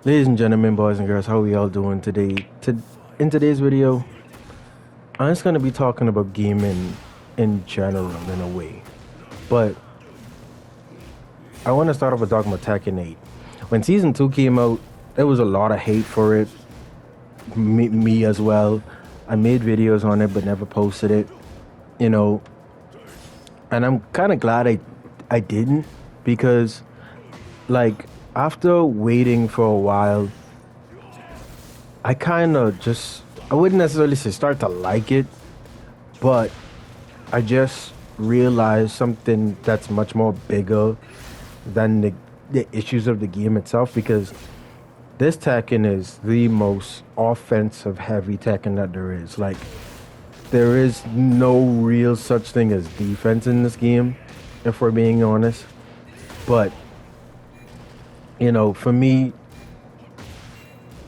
Ladies and gentlemen, boys and girls, how are we all doing today? In today's video, I'm just gonna be talking about gaming in general in a way. But I want to start off with talking about Tekken 8. When Season 2 came out, there was a lot of hate for it. Me as well. I made videos on it but never posted it. You know, and I'm kind of glad I didn't because like after waiting for a while, I kind of just I wouldn't necessarily say start to like it, but I just realized something that's much more bigger than the issues of the game itself because this Tekken is the most offensive heavy Tekken that there is. Like there is no real such thing as defense in this game, if we're being honest. But for me,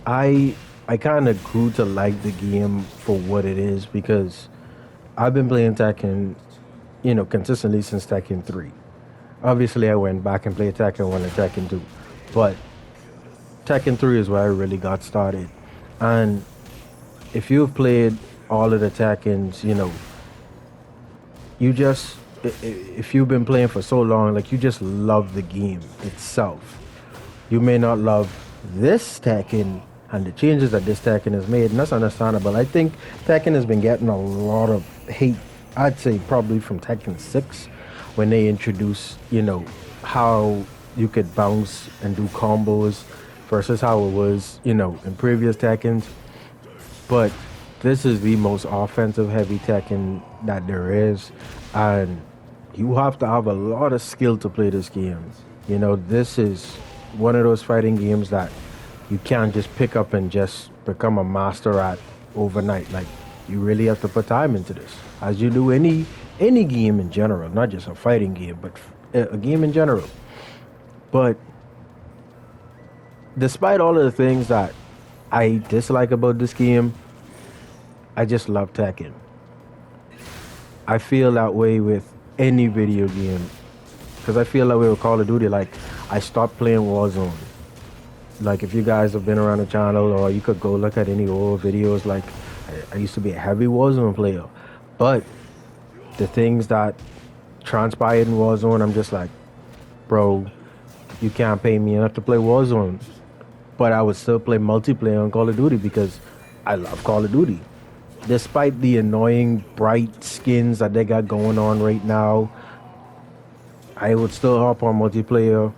I I kind of grew to like the game for what it is because I've been playing Tekken, consistently since Tekken 3. Obviously, I went back and played Tekken 1 and Tekken 2, but Tekken 3 is where I really got started. And if you've played all of the Tekkens, you just if you've been playing for so long, like you just love the game itself. You may not love this Tekken and the changes that this Tekken has made, and that's understandable. I think Tekken has been getting a lot of hate. I'd say probably from Tekken 6 when they introduced, how you could bounce and do combos versus how it was, in previous Tekkens. But this is the most offensive heavy Tekken that there is, and you have to have a lot of skill to play this game. This is one of those fighting games that you can't just pick up and just become a master at overnight. Like you really have to put time into this, as you do any game in general, not just a fighting game, but a game in general. But despite all of the things that I dislike about this game, I just love Tekken. I feel that way with any video game because I feel that way with Call of Duty. Like I stopped playing Warzone. Like if you guys have been around the channel, or you could go look at any old videos, like I used to be a heavy Warzone player, but the things that transpired in Warzone, I'm just like, bro, you can't pay me enough to play Warzone. But I would still play multiplayer on Call of Duty because I love Call of Duty. Despite the annoying bright skins that they got going on right now, I would still hop on multiplayer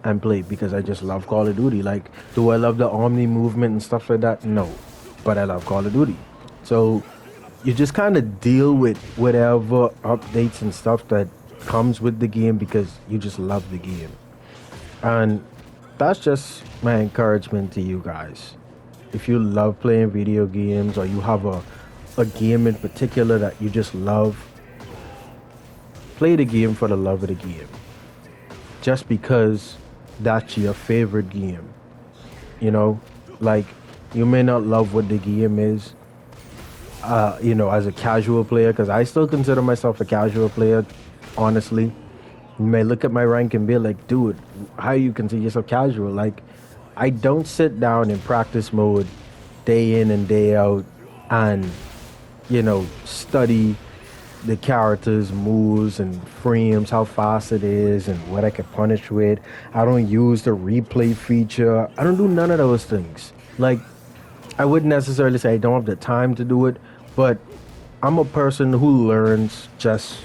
and play because I just love Call of Duty. Like, do I love the Omni movement and stuff like that? No. But I love Call of Duty. So you just kind of deal with whatever updates and stuff that comes with the game because you just love the game. And that's just my encouragement to you guys. If you love playing video games, or you have a game in particular that you just love, play the game for the love of the game. Just because that's your favorite game. Like you may not love what the game is, as a casual player, because I still consider myself a casual player, honestly. You may look at my rank and be like, dude, how you consider yourself casual? Like, I don't sit down in practice mode day in and day out and, study the character's moves and frames, how fast it is, and what I can punish with. I don't use the replay feature. I don't do none of those things. Like, I wouldn't necessarily say I don't have the time to do it, but I'm a person who learns just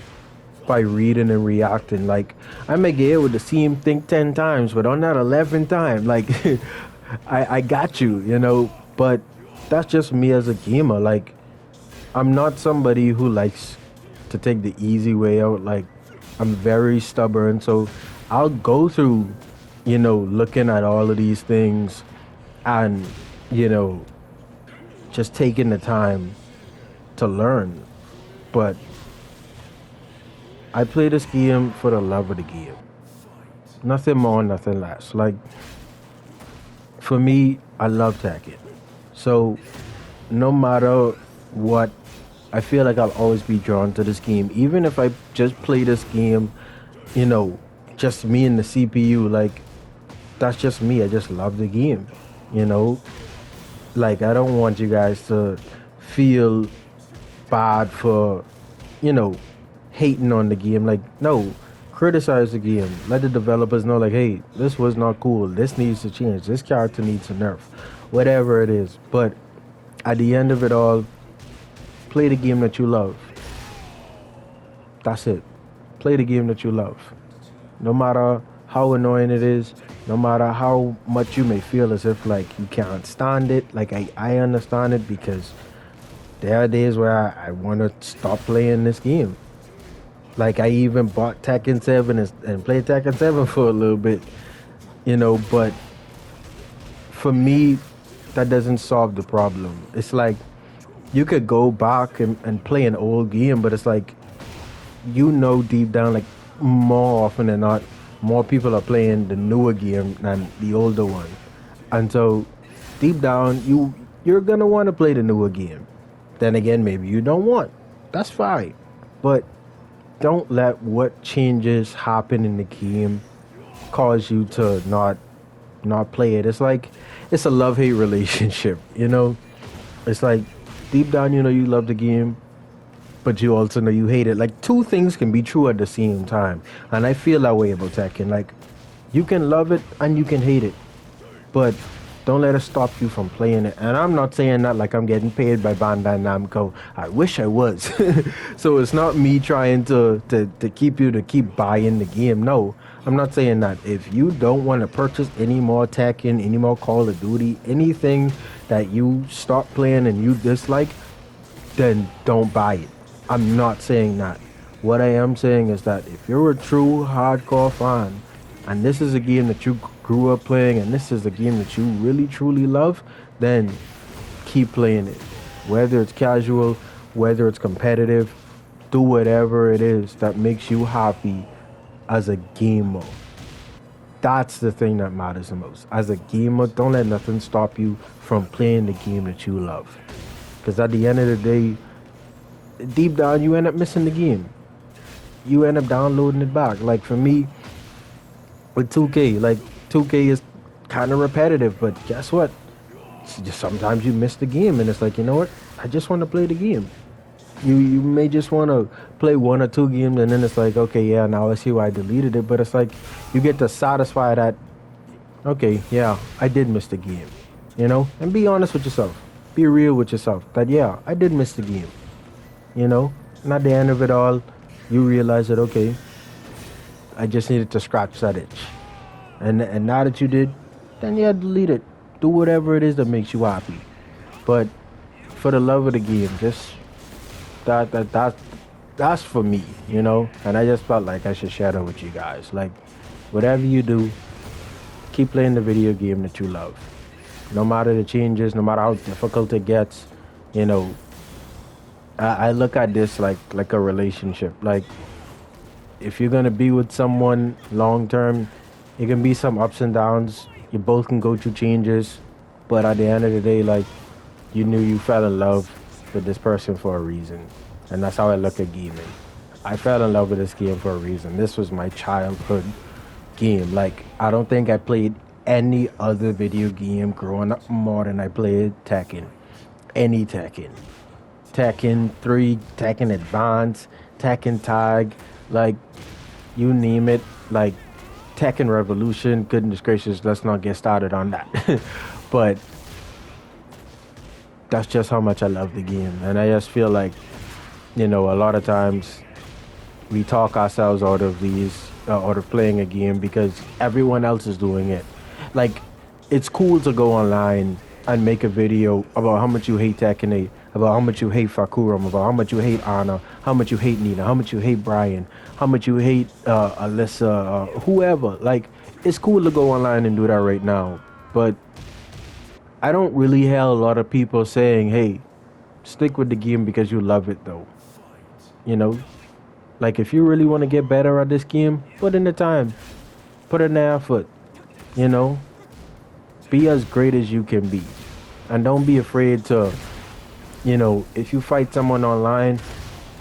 by reading and reacting. Like, I may get hit with the same thing 10 times, but on that 11th time, like, I got you. But that's just me as a gamer. Like, I'm not somebody who likes to take the easy way out. Like, I'm very stubborn, so I'll go through, looking at all of these things and, just taking the time to learn. But I play this game for the love of the game. Nothing more, nothing less. Like, for me, I love Tekken. So, no matter what, I feel like I'll always be drawn to this game. Even if I just play this game, just me and the CPU, like, that's just me. I just love the game, you know. Like I don't want you guys to feel bad for, you know, hating on the game. Like no, criticize the game. Let the developers know, like, hey, this was not cool. This needs to change. This character needs to nerf, whatever it is. But at the end of it all, play the game that you love. That's it. Play the game that you love. No matter how annoying it is, no matter how much you may feel as if like you can't stand it, like I understand it because there are days where I want to stop playing this game. Like I even bought Tekken 7 and played Tekken 7 for a little bit, you know, but for me, that doesn't solve the problem. It's like you could go back and play an old game, but it's like, you know, deep down, like more often than not, more people are playing the newer game than the older one. And so deep down, you're gonna want to play the newer game. Then again, maybe you don't want. That's fine. But don't let what changes happen in the game cause you to not play it. It's like it's a love-hate relationship, you know? It's like deep down you know you love the game, but you also know you hate it. Like two things can be true at the same time. And I feel that way about Tekken. Like you can love it and you can hate it. But don't let it stop you from playing it. And I'm not saying that like I'm getting paid by Bandai Namco. I wish I was. So it's not me trying to keep you to keep buying the game. No, I'm not saying that. If you don't want to purchase any more Tekken, any more Call of Duty, anything that you start playing and you dislike, then don't buy it. I'm not saying that. What I am saying is that if you're a true hardcore fan and this is a game that you grew up playing and this is a game that you really truly love, then keep playing it. Whether it's casual, whether it's competitive, do whatever it is that makes you happy as a gamer. That's the thing that matters the most. As a gamer, don't let nothing stop you from playing the game that you love. Because at the end of the day, deep down you end up missing the game. You end up downloading it back. Like for me with 2K, like 2K is kind of repetitive, but guess what? It's just sometimes you miss the game and it's like, you know what? I just want to play the game. You may just want to play one or two games and then it's like, okay, yeah, now I see why I deleted it. But it's like you get to satisfy that, okay, yeah, I did miss the game, you know? And be honest with yourself. Be real with yourself that, yeah, I did miss the game, you know? And at the end of it all, you realize that, okay, I just needed to scratch that itch. And now that you did, then yeah, delete it. Do whatever it is that makes you happy. But for the love of the game, just that's for me, you know? And I just felt like I should share that with you guys. Like, whatever you do, keep playing the video game that you love. No matter the changes, no matter how difficult it gets, you know, I look at this like a relationship. Like, if you're gonna be with someone long term, it can be some ups and downs. You both can go through changes, but at the end of the day, like, you knew you fell in love with this person for a reason, and that's how I look at gaming. I fell in love with this game for a reason. This was my childhood game. Like, I don't think I played any other video game growing up more than I played Tekken. Any Tekken. Tekken 3, Tekken Advance, Tekken Tag, like, you name it. Like, Tekken Revolution, goodness gracious, let's not get started on that. But that's just how much I love the game. And I just feel like, you know, a lot of times we talk ourselves out of out of playing a game because everyone else is doing it. Like, it's cool to go online and make a video about how much you hate Tekken 8, about how much you hate Fakuram, about how much you hate Anna, how much you hate Nina, how much you hate Brian, how much you hate Alyssa, whoever. Like, it's cool to go online and do that right now. But I don't really hear a lot of people saying, hey, stick with the game because you love it though. You know? Like, if you really want to get better at this game, put in the time. Put in the effort. You know? Be as great as you can be. And don't be afraid to, you know, if you fight someone online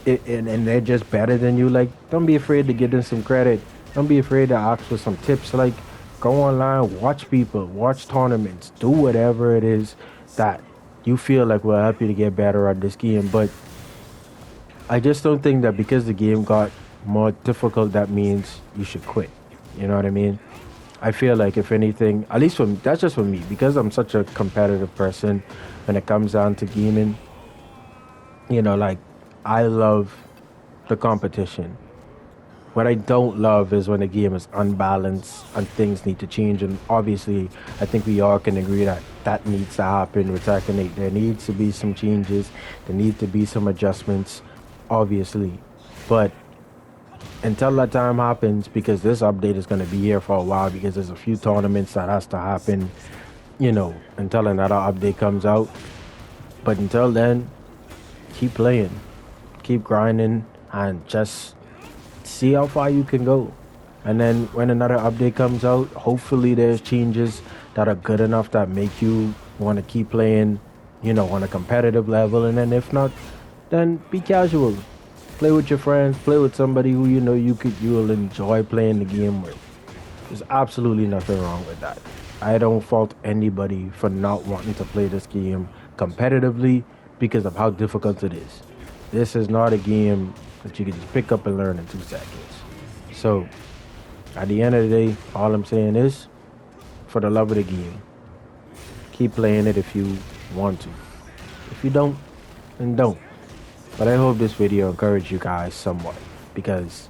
and they're just better than you, like, don't be afraid to give them some credit. Don't be afraid to ask for some tips. Like, Go online, watch people, watch tournaments, do whatever it is that you feel like will help you to get better at this game. But I just don't think that because the game got more difficult, that means you should quit. You know what I mean? I feel like if anything, at least for me, that's just for me, because I'm such a competitive person when it comes down to gaming, like I love the competition. What I don't love is when the game is unbalanced and things need to change. And obviously, I think we all can agree that that needs to happen with Tekken 8. There needs to be some changes. There need to be some adjustments, obviously. But until that time happens, because this update is going to be here for a while, because there's a few tournaments that has to happen, until another update comes out. But until then, keep playing, keep grinding, and just see how far you can go. And then when another update comes out, hopefully there's changes that are good enough that make you want to keep playing, on a competitive level. And then if not, then be casual. Play with your friends, play with somebody who you'll enjoy playing the game with. There's absolutely nothing wrong with that. I don't fault anybody for not wanting to play this game competitively because of how difficult it is. This is not a game that you can just pick up and learn in 2 seconds. So, at the end of the day, all I'm saying is, for the love of the game, keep playing it if you want to. If you don't, then don't. But I hope this video encouraged you guys somewhat, because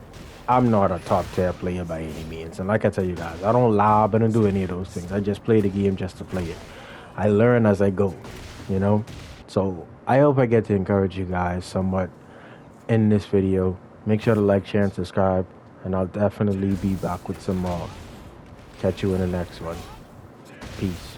I'm not a top tier player by any means. And like I tell you guys, I don't lob, I don't do any of those things. I just play the game just to play it. I learn as I go, you know? So I hope I get to encourage you guys somewhat in this video. Make sure to like, share, and subscribe. And I'll definitely be back with some more. Catch you in the next one. Peace.